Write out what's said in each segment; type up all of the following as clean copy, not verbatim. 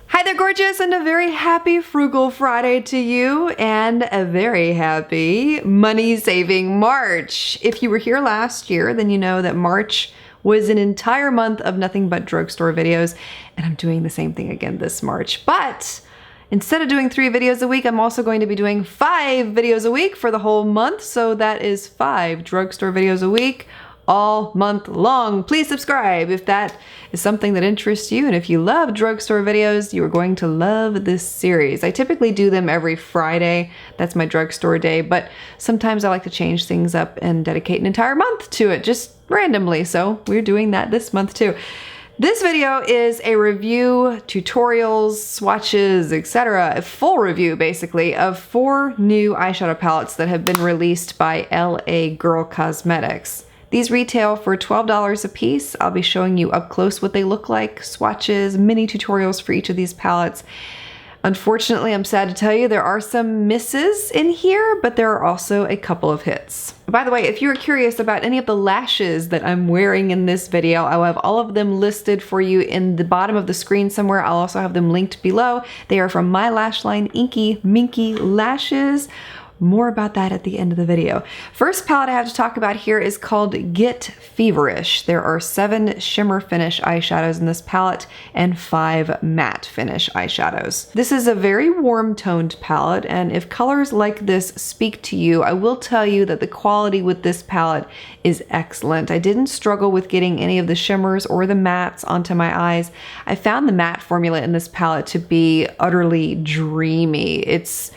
Hi there, gorgeous, and a very happy Frugal Friday to you, and a very happy money-saving March. If you were here last year, then you know that March was an entire month of nothing but drugstore videos, and I'm doing the same thing again this March. But instead of doing 3 videos a week, I'm also going to be doing 5 videos a week for the whole month, so that is 5 drugstore videos a week all month long. Please subscribe if that is something that interests you, and if you love drugstore videos, you are going to love this series. I typically do them every Friday. That's my drugstore day, but sometimes I like to change things up and dedicate an entire month to it, just randomly, so we're doing that this month too. This video is a review, tutorials, swatches, etc. A full review, basically, of 4 new eyeshadow palettes that have been released by LA Girl Cosmetics. These retail for $12 a piece. I'll be showing you up close what they look like, swatches, mini tutorials for each of these palettes. Unfortunately, I'm sad to tell you there are some misses in here, but there are also a couple of hits. By the way, if you're curious about any of the lashes that I'm wearing in this video, I'll have all of them listed for you in the bottom of the screen somewhere. I'll also have them linked below. They are from my lash line, Inky Minky Lashes. More about that at the end of the video. First palette I have to talk about here is called Get Feverish. There are 7 shimmer finish eyeshadows in this palette and 5 matte finish eyeshadows. This is a very warm toned palette, and if colors like this speak to you, I will tell you that the quality with this palette is excellent. I didn't struggle with getting any of the shimmers or the mattes onto my eyes. I found the matte formula in this palette to be utterly dreamy. It's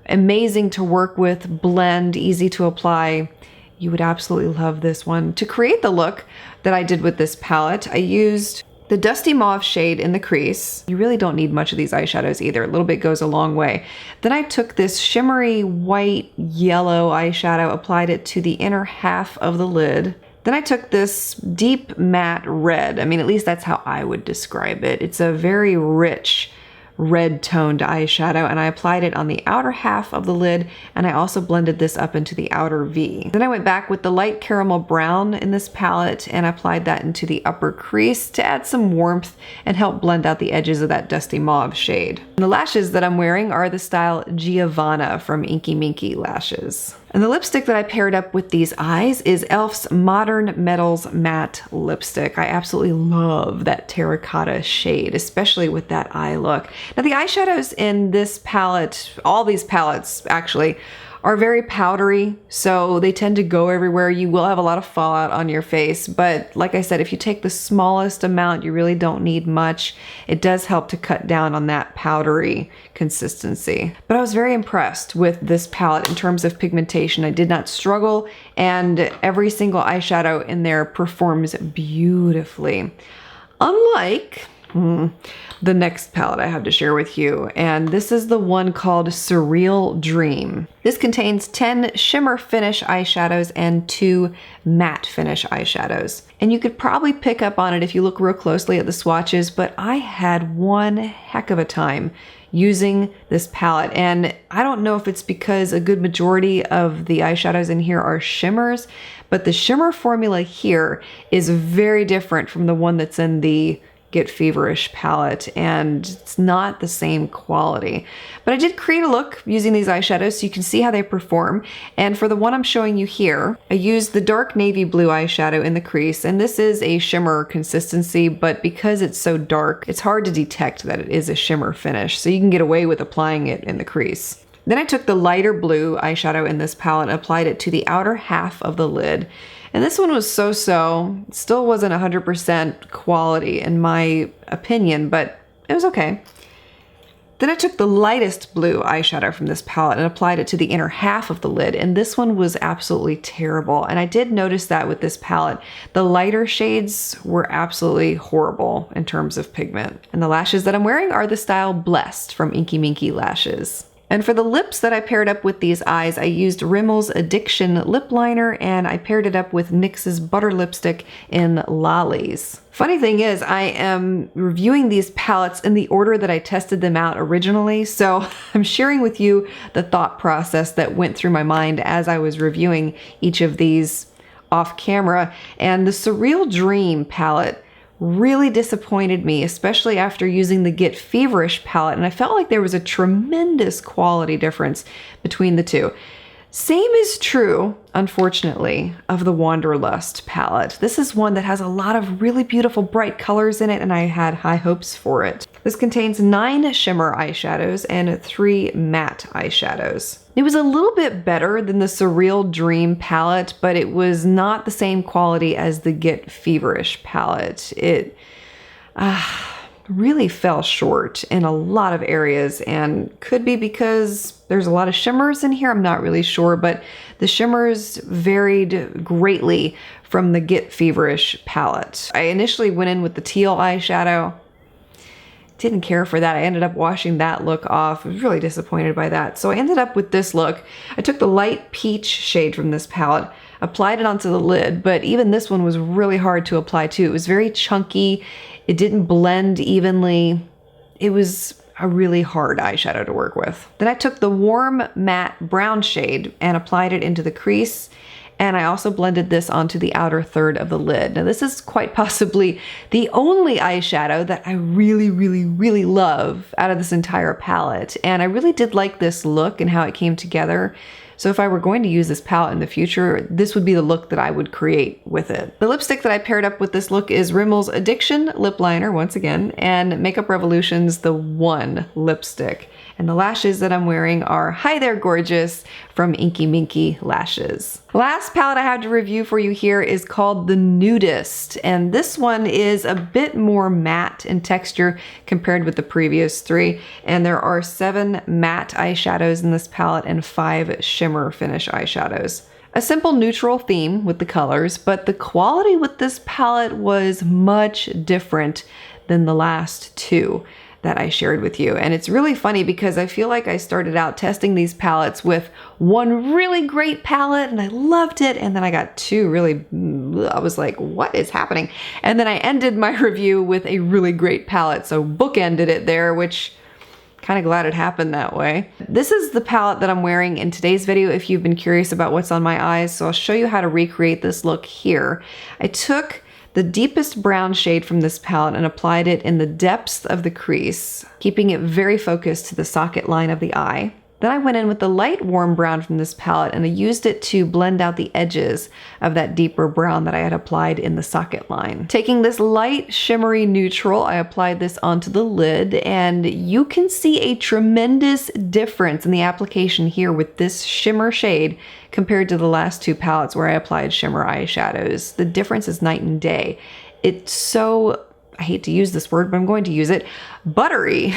amazing to work with, blend, easy to apply. You would absolutely love this one. To create the look that I did with this palette, I used the Dusty Mauve shade in the crease. You really don't need much of these eyeshadows either. A little bit goes a long way. Then I took this shimmery white yellow eyeshadow, applied it to the inner half of the lid. Then I took this deep matte red. I mean, at least that's how I would describe it. It's a very rich red toned eyeshadow, and I applied it on the outer half of the lid, and I also blended this up into the outer V. Then I went back with the light caramel brown in this palette and applied that into the upper crease to add some warmth and help blend out the edges of that Dusty Mauve shade. And the lashes that I'm wearing are the style Giovanna from Inky Minky Lashes. And the lipstick that I paired up with these eyes is e.l.f.'s Modern Metals Matte Lipstick. I absolutely love that terracotta shade, especially with that eye look. Now the eyeshadows in this palette, all these palettes actually, are very powdery, so they tend to go everywhere. You will have a lot of fallout on your face, but like I said, if you take the smallest amount, you really don't need much. It does help to cut down on that powdery consistency. But I was very impressed with this palette in terms of pigmentation. I did not struggle, and every single eyeshadow in there performs beautifully. Unlike the next palette I have to share with you, and this is the one called Surreal Dream. This contains 10 shimmer finish eyeshadows and 2 matte finish eyeshadows. And you could probably pick up on it if you look real closely at the swatches, but I had one heck of a time using this palette, and I don't know if it's because a good majority of the eyeshadows in here are shimmers, but the shimmer formula here is very different from the one that's in the Get Feverish palette, and it's not the same quality. But I did create a look using these eyeshadows so you can see how they perform. And for the one I'm showing you here, I used the dark navy blue eyeshadow in the crease, and this is a shimmer consistency, but because it's so dark, it's hard to detect that it is a shimmer finish, so you can get away with applying it in the crease. Then I took the lighter blue eyeshadow in this palette and applied it to the outer half of the lid. And this one was so-so. Still wasn't 100% quality in my opinion, but it was okay. Then I took the lightest blue eyeshadow from this palette and applied it to the inner half of the lid, and this one was absolutely terrible. And I did notice that with this palette, the lighter shades were absolutely horrible in terms of pigment. And the lashes that I'm wearing are the style Blessed from Inky Minky Lashes. And for the lips that I paired up with these eyes, I used Rimmel's Addiction lip liner, and I paired it up with NYX's Butter Lipstick in Lollies. Funny thing is, I am reviewing these palettes in the order that I tested them out originally, so I'm sharing with you the thought process that went through my mind as I was reviewing each of these off camera. And the Surreal Dream palette really disappointed me, especially after using the Get Feverish palette, and I felt like there was a tremendous quality difference between the two. Same is true, unfortunately, of the Wanderlust palette. This is one that has a lot of really beautiful bright colors in it, and I had high hopes for it. This contains 9 shimmer eyeshadows and 3 matte eyeshadows. It was a little bit better than the Surreal Dream palette, but it was not the same quality as the Get Feverish palette. It really fell short in a lot of areas, and could be because there's a lot of shimmers in here. I'm not really sure, but the shimmers varied greatly from the Get Feverish palette. I initially went in with the teal eyeshadow. Didn't care for that. I ended up washing that look off. I was really disappointed by that. So I ended up with this look. I took the light peach shade from this palette, applied it onto the lid, but even this one was really hard to apply too. It was very chunky. It didn't blend evenly. It was a really hard eyeshadow to work with. Then I took the warm matte brown shade and applied it into the crease. And I also blended this onto the outer third of the lid. Now this is quite possibly the only eyeshadow that I really, really, really love out of this entire palette. And I really did like this look and how it came together. So if I were going to use this palette in the future, this would be the look that I would create with it. The lipstick that I paired up with this look is Rimmel's Addiction Lip Liner, once again, and Makeup Revolution's The One lipstick. And the lashes that I'm wearing are Hi There Gorgeous from Inky Minky Lashes. Last palette I have to review for you here is called The Nudist, and this one is a bit more matte in texture compared with the previous 3, and there are 7 matte eyeshadows in this palette and 5 shimmer finish eyeshadows. A simple neutral theme with the colors, but the quality with this palette was much different than the last 2 that I shared with you. And it's really funny because I feel like I started out testing these palettes with one really great palette and I loved it, and then I got 2 really, I was like, what is happening? And then I ended my review with a really great palette, so bookended it there, which kind of glad it happened that way. This is the palette that I'm wearing in today's video if you've been curious about what's on my eyes, so I'll show you how to recreate this look here. I took the deepest brown shade from this palette and applied it in the depths of the crease, keeping it very focused to the socket line of the eye. Then I went in with the light warm brown from this palette and I used it to blend out the edges of that deeper brown that I had applied in the socket line. Taking this light shimmery neutral, I applied this onto the lid, and you can see a tremendous difference in the application here with this shimmer shade compared to the last 2 palettes where I applied shimmer eyeshadows. The difference is night and day. It's so, I hate to use this word, but I'm going to use it, buttery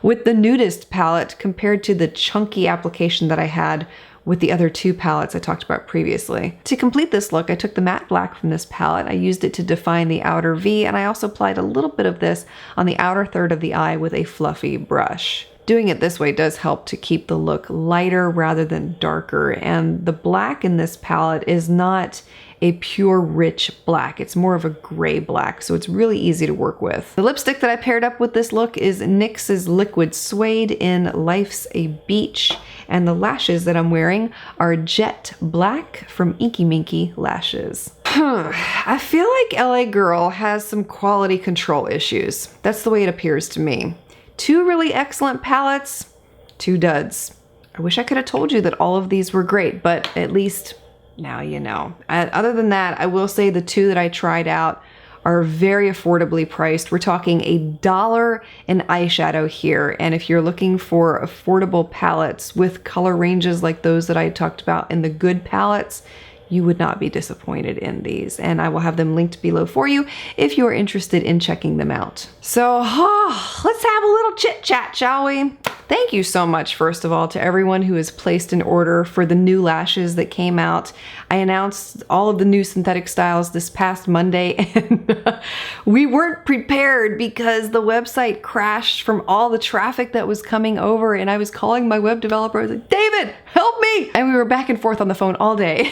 with the Nudist palette compared to the chunky application that I had with the other 2 palettes I talked about previously. To complete this look, I took the matte black from this palette. I used it to define the outer V, and I also applied a little bit of this on the outer third of the eye with a fluffy brush. Doing it this way does help to keep the look lighter rather than darker, and the black in this palette is not a pure rich black. It's more of a gray black, so it's really easy to work with. The lipstick that I paired up with this look is NYX's Liquid Suede in Life's a Beach, and the lashes that I'm wearing are Jett-Black from Inky Minky Lashes. I feel like LA Girl has some quality control issues. That's the way it appears to me. 2 really excellent palettes, 2 duds. I wish I could have told you that all of these were great, but at least now you know. Other than that, I will say the 2 that I tried out are very affordably priced. We're talking $1 in eyeshadow here, and if you're looking for affordable palettes with color ranges like those that I talked about in the good palettes, you would not be disappointed in these, and I will have them linked below for you if you are interested in checking them out. So let's have a little chit chat, shall we? Thank you so much, first of all, to everyone who has placed an order for the new lashes that came out. I announced all of the new synthetic styles this past Monday, and we weren't prepared because the website crashed from all the traffic that was coming over, and I was calling my web developer. I was like, David, help me! And we were back and forth on the phone all day.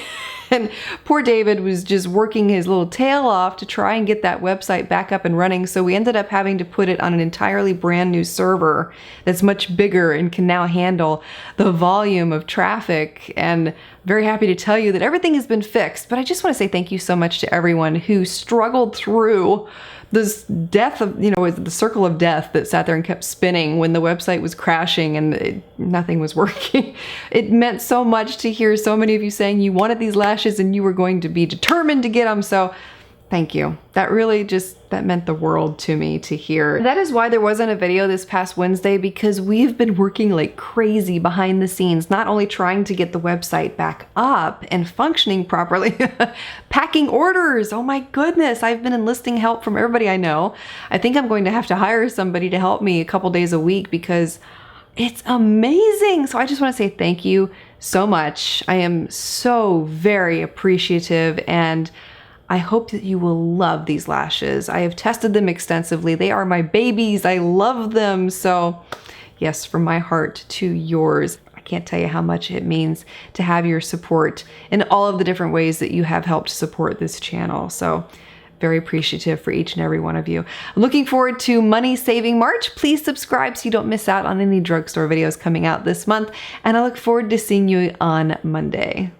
And poor David was just working his little tail off to try and get that website back up and running, so we ended up having to put it on an entirely brand new server that's much bigger and can now handle the volume of traffic. And very happy to tell you that everything has been fixed. But I just want to say thank you so much to everyone who struggled through this death of, the circle of death that sat there and kept spinning when the website was crashing and nothing was working. It meant so much to hear so many of you saying you wanted these lashes and you were going to be determined to get them. So thank you. That really that meant the world to me to hear. That is why there wasn't a video this past Wednesday, because we've been working like crazy behind the scenes, not only trying to get the website back up and functioning properly, packing orders. Oh my goodness. I've been enlisting help from everybody I know. I think I'm going to have to hire somebody to help me a couple days a week because it's amazing. So I just want to say thank you so much. I am so very appreciative, and I hope that you will love these lashes. I have tested them extensively. They are my babies. I love them. So yes, from my heart to yours. I can't tell you how much it means to have your support in all of the different ways that you have helped support this channel. So very appreciative for each and every one of you. I'm looking forward to Money Saving March. Please subscribe so you don't miss out on any drugstore videos coming out this month. And I look forward to seeing you on Monday.